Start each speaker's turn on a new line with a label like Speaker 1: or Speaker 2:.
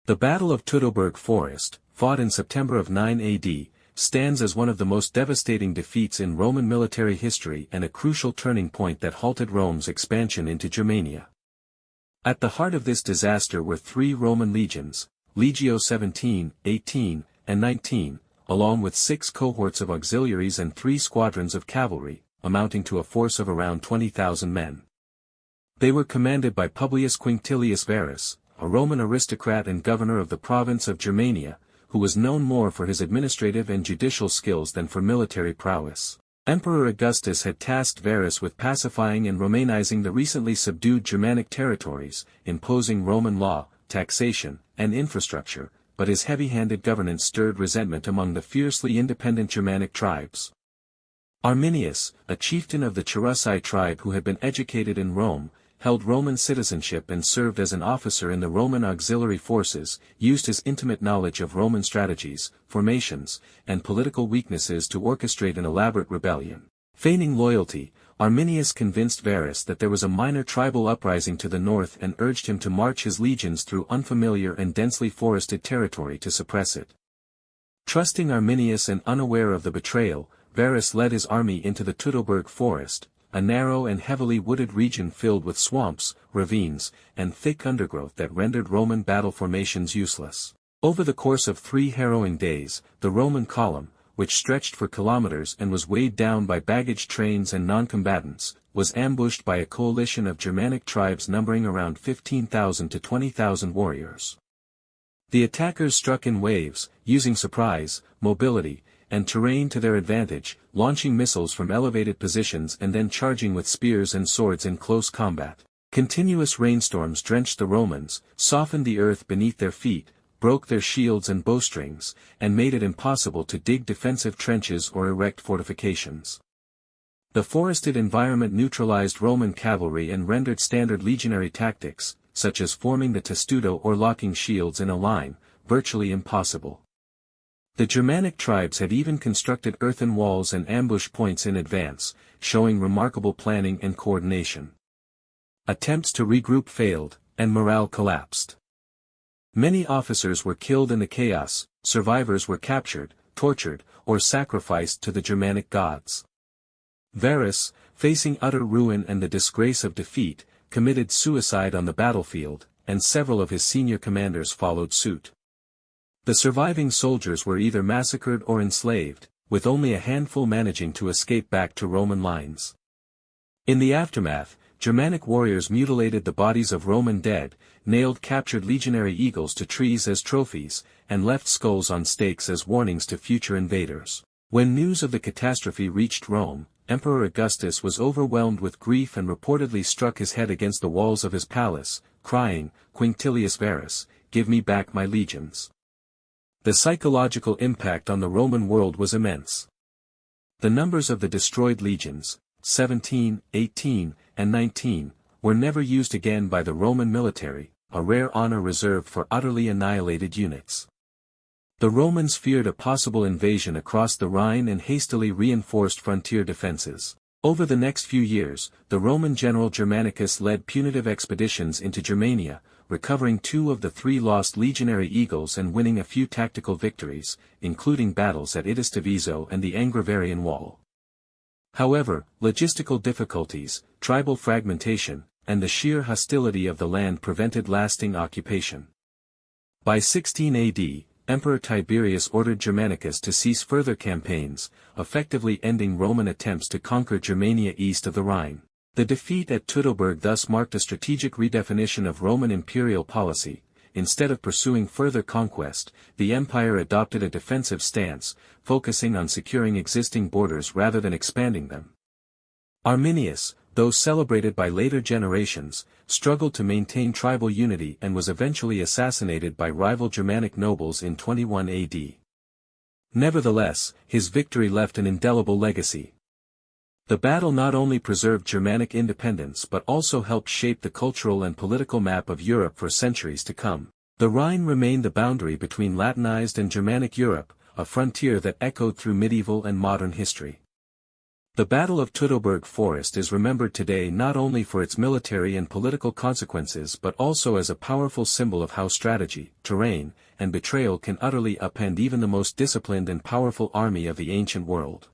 Speaker 1: The Battle of Teutoburg Forest, fought in September of 9 AD, stands as one of the most devastating defeats in Roman military history and a crucial turning point that halted Rome's expansion into Germania. At the heart of this disaster were three Roman legions, Legio 17, 18, and 19, along with 6 cohorts of auxiliaries and 3 squadrons of cavalry, amounting to a force of around 20,000 men. They were commanded by Publius Quinctilius Varus, a Roman aristocrat and governor of the province of Germania, who was known more for his administrative and judicial skills than for military prowess. Emperor Augustus had tasked Varus with pacifying and Romanizing the recently subdued Germanic territories, imposing Roman law, taxation, and infrastructure, but his heavy-handed governance stirred resentment among the fiercely independent Germanic tribes. Arminius, a chieftain of the Cherusei tribe who had been educated in Rome, held Roman citizenship and served as an officer in the Roman auxiliary forces, used his intimate knowledge of Roman strategies, formations, and political weaknesses to orchestrate an elaborate rebellion. Feigning loyalty, Arminius convinced Varus that there was a minor tribal uprising to the north and urged him to march his legions through unfamiliar and densely forested territory to suppress it. Trusting Arminius and unaware of the betrayal, Varus led his army into the Teutoburg forest, a narrow and heavily wooded region filled with swamps, ravines, and thick undergrowth that rendered Roman battle formations useless. Over the course of 3 harrowing days, the Roman column, which stretched for kilometers and was weighed down by baggage trains and non-combatants, was ambushed by a coalition of Germanic tribes numbering around 15,000 to 20,000 warriors. The attackers struck in waves, using surprise, mobility, and terrain to their advantage, launching missiles from elevated positions and then charging with spears and swords in close combat. Continuous rainstorms drenched the Romans, softened the earth beneath their feet, broke their shields and bowstrings, and made it impossible to dig defensive trenches or erect fortifications. The forested environment neutralized Roman cavalry and rendered standard legionary tactics, such as forming the testudo or locking shields in a line, virtually impossible. The Germanic tribes had even constructed earthen walls and ambush points in advance, showing remarkable planning and coordination. Attempts to regroup failed, and morale collapsed. Many officers were killed in the chaos, survivors were captured, tortured, or sacrificed to the Germanic gods. Varus, facing utter ruin and the disgrace of defeat, committed suicide on the battlefield, and several of his senior commanders followed suit. The surviving soldiers were either massacred or enslaved, with only a handful managing to escape back to Roman lines. In the aftermath, Germanic warriors mutilated the bodies of Roman dead, nailed captured legionary eagles to trees as trophies, and left skulls on stakes as warnings to future invaders. When news of the catastrophe reached Rome, Emperor Augustus was overwhelmed with grief and reportedly struck his head against the walls of his palace, crying, "Quinctilius Varus, give me back my legions." The psychological impact on the Roman world was immense. The numbers of the destroyed legions, 17, 18, and 19, were never used again by the Roman military, a rare honor reserved for utterly annihilated units. The Romans feared a possible invasion across the Rhine and hastily reinforced frontier defenses. Over the next few years, the Roman general Germanicus led punitive expeditions into Germania, recovering 2 of the 3 lost legionary eagles and winning a few tactical victories, including battles at Idistavizo and the Angravarian Wall. However, logistical difficulties, tribal fragmentation, and the sheer hostility of the land prevented lasting occupation. By 16 AD, Emperor Tiberius ordered Germanicus to cease further campaigns, effectively ending Roman attempts to conquer Germania east of the Rhine. The defeat at Teutoburg thus marked a strategic redefinition of Roman imperial policy. Instead of pursuing further conquest, the empire adopted a defensive stance, focusing on securing existing borders rather than expanding them. Arminius, though celebrated by later generations, struggled to maintain tribal unity and was eventually assassinated by rival Germanic nobles in 21 AD. Nevertheless, his victory left an indelible legacy. The battle not only preserved Germanic independence but also helped shape the cultural and political map of Europe for centuries to come. The Rhine remained the boundary between Latinized and Germanic Europe, a frontier that echoed through medieval and modern history. The Battle of Teutoburg Forest is remembered today not only for its military and political consequences but also as a powerful symbol of how strategy, terrain, and betrayal can utterly upend even the most disciplined and powerful army of the ancient world.